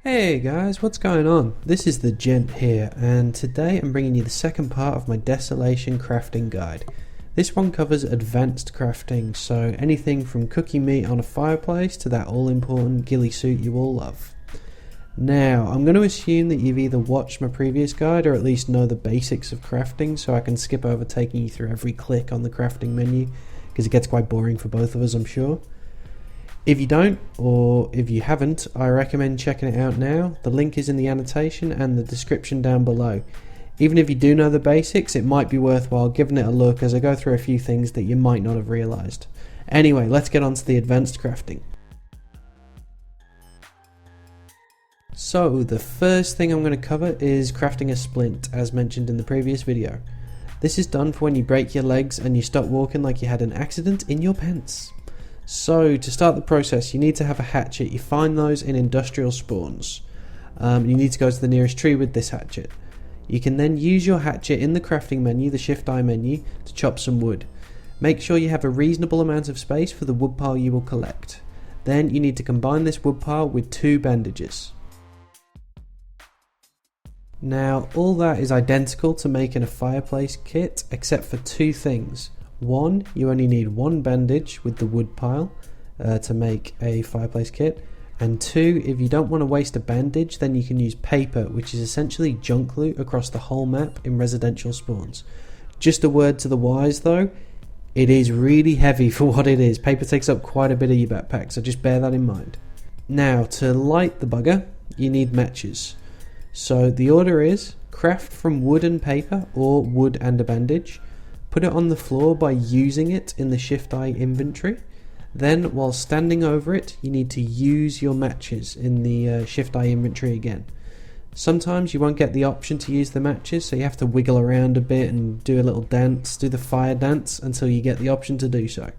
Hey guys, what's going on? This is the Gent here, and today I'm bringing you the second part of my Desolation crafting guide. This one covers advanced crafting, so anything from cooking meat on a fireplace to that all-important ghillie suit you all love. Now, I'm going to assume that you've either watched my previous guide or at least know the basics of crafting, so I can skip over taking you through every click on the crafting menu, because it gets quite boring for both of us, I'm sure. If you don't, or if you haven't, I recommend checking it out now. The link is in the annotation and the description down below. Even if you do know the basics, it might be worthwhile giving it a look as I go through a few things that you might not have realised. Anyway, let's get on to the advanced crafting. So, the first thing I'm going to cover is crafting a splint, as mentioned in the previous video. This is done for when you break your legs and you stop walking like you had an accident in your pants. So, to start the process, you need to have a hatchet. You find those in industrial spawns. You need to go to the nearest tree with this hatchet. You can then use your hatchet in the crafting menu, the Shift I menu, to chop some wood. Make sure you have a reasonable amount of space for the wood pile you will collect. Then you need to combine this wood pile with 2 bandages. Now, all that is identical to making a fireplace kit, except for 2 things. 1, you only need 1 bandage with the wood pile to make a fireplace kit, and 2, if you don't want to waste a bandage, then you can use paper, which is essentially junk loot across the whole map in residential spawns. Just a word to the wise though, it is really heavy for what it is. Paper takes up quite a bit of your backpack, so just bear that in mind. Now, to light the bugger, you need matches. So the order is craft from wood and paper, or wood and a bandage. Put it on the floor by using it in the Shift I inventory. Then, while standing over it, you need to use your matches in the Shift I inventory again. Sometimes you won't get the option to use the matches, so you have to wiggle around a bit and do a little dance, do the fire dance, until you get the option to do so.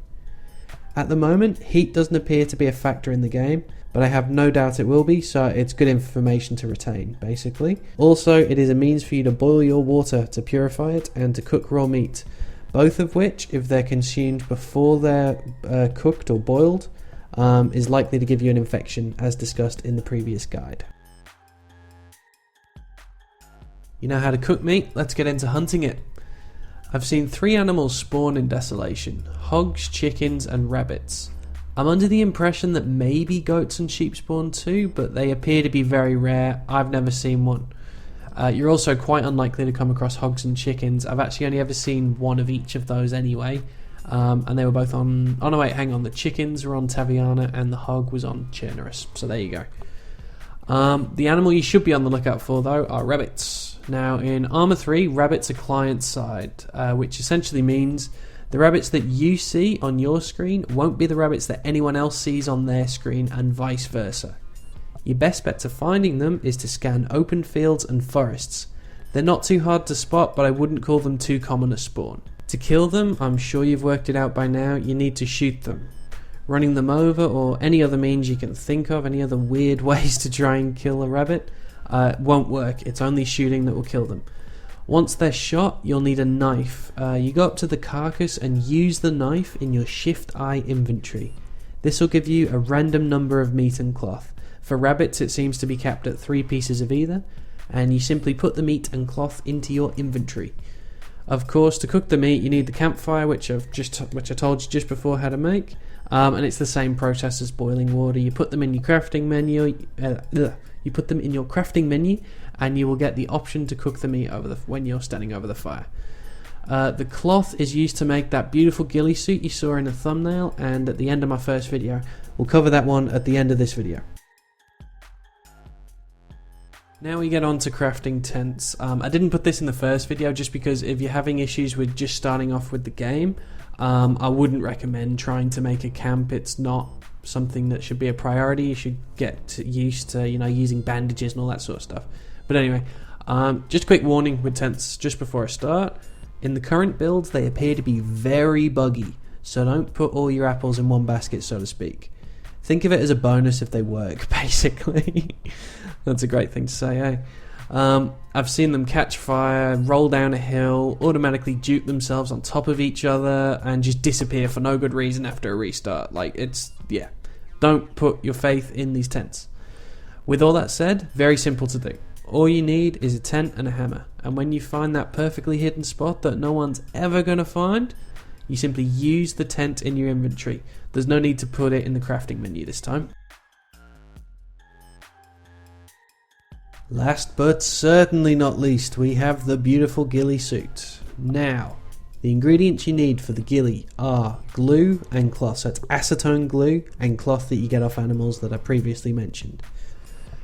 At the moment, heat doesn't appear to be a factor in the game, but I have no doubt it will be, so it's good information to retain, basically. Also, it is a means for you to boil your water to purify it and to cook raw meat. Both of which, if they're consumed before they're cooked or boiled, is likely to give you an infection, as discussed in the previous guide. You know how to cook meat? Let's get into hunting it. I've seen 3 animals spawn in Desolation: hogs, chickens and rabbits. I'm under the impression that maybe goats and sheep spawn too, but they appear to be very rare. I've never seen one. You're also quite unlikely to come across hogs and chickens. I've actually only ever seen one of each of those anyway, and they were both on... Oh no, wait, hang on. The chickens were on Taviana and the hog was on Chernerus, so there you go. The animal you should be on the lookout for, though, are rabbits. Now, in Arma 3, rabbits are client-side, which essentially means the rabbits that you see on your screen won't be the rabbits that anyone else sees on their screen, and vice versa. Your best bet to finding them is to scan open fields and forests. They're not too hard to spot, but I wouldn't call them too common a spawn. To kill them, I'm sure you've worked it out by now, you need to shoot them. Running them over, or any other means you can think of, any other weird ways to try and kill a rabbit, won't work. It's only shooting that will kill them. Once they're shot, you'll need a knife. You go up to the carcass and use the knife in your Shift I inventory. This will give you a random number of meat and cloth. For rabbits, it seems to be capped at 3 pieces of either, and you simply put the meat and cloth into your inventory. Of course, to cook the meat, you need the campfire, which I told you just before how to make, and it's the same process as boiling water. You put them in your crafting menu. You put them in your crafting menu, and you will get the option to cook the meat when you're standing over the fire. The cloth is used to make that beautiful ghillie suit you saw in the thumbnail, and at the end of my first video. We'll cover that one at the end of this video. Now we get on to crafting tents. I didn't put this in the first video just because if you're having issues with just starting off with the game, I wouldn't recommend trying to make a camp. It's not something that should be a priority. You should get used to, using bandages and all that sort of stuff. But anyway, just a quick warning with tents just before I start. In the current builds, they appear to be very buggy, so don't put all your apples in one basket, so to speak. Think of it as a bonus if they work, basically. That's a great thing to say, eh? I've seen them catch fire, roll down a hill, automatically dupe themselves on top of each other, and just disappear for no good reason after a restart. Don't put your faith in these tents. With all that said, very simple to do. All you need is a tent and a hammer, and when you find that perfectly hidden spot that no one's ever going to find, you simply use the tent in your inventory. There's no need to put it in the crafting menu this time. Last but certainly not least, we have the beautiful ghillie suit. Now, the ingredients you need for the ghillie are glue and cloth. So it's acetone glue and cloth that you get off animals that I previously mentioned.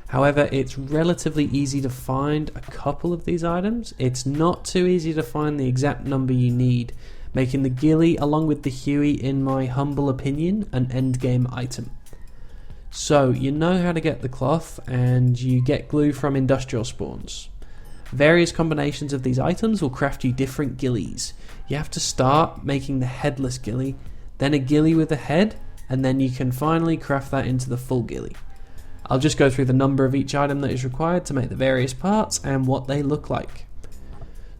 However, it's relatively easy to find a couple of these items. It's not too easy to find the exact number you need, making the ghillie, along with the Huey, in my humble opinion, an endgame item. So, you know how to get the cloth, and you get glue from industrial spawns. Various combinations of these items will craft you different Gillies. You have to start making the headless ghillie, then a ghillie with a head, and then you can finally craft that into the full ghillie. I'll just go through the number of each item that is required to make the various parts and what they look like.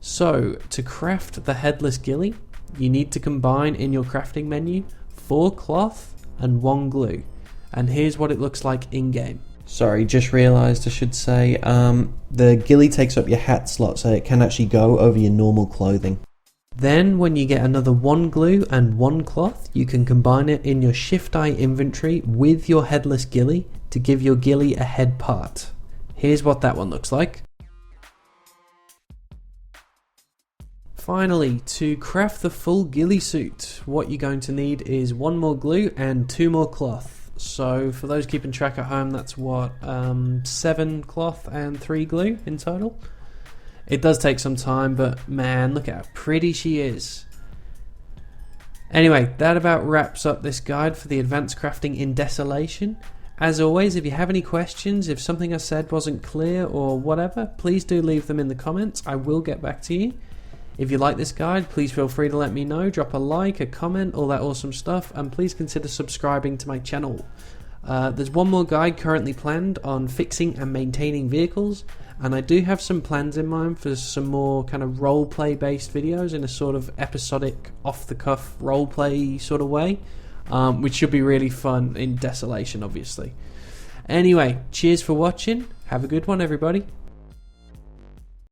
So, to craft the headless ghillie, you need to combine in your crafting menu 4 cloth and 1 glue. And here's what it looks like in-game. Sorry, just realised I should say, the ghillie takes up your hat slot, so it can actually go over your normal clothing. Then, when you get another 1 glue and 1 cloth, you can combine it in your Shift I inventory with your headless ghillie to give your ghillie a head part. Here's what that one looks like. Finally, to craft the full ghillie suit, what you're going to need is 1 more glue and 2 more cloth. So for those keeping track at home, that's what, 7 cloth and 3 glue in total. It does take some time, but man, look at how pretty she is. Anyway, that about wraps up this guide for the advanced crafting in Desolation. As always, if you have any questions, if something I said wasn't clear or whatever, please do leave them in the comments. I will get back to you. If you like this guide, please feel free to let me know. Drop a like, a comment, all that awesome stuff, and please consider subscribing to my channel. There's one more guide currently planned on fixing and maintaining vehicles, and I do have some plans in mind for some more kind of roleplay based videos in a sort of episodic, off-the-cuff roleplay sort of way, which should be really fun in Desolation, obviously. Anyway, cheers for watching. Have a good one, everybody.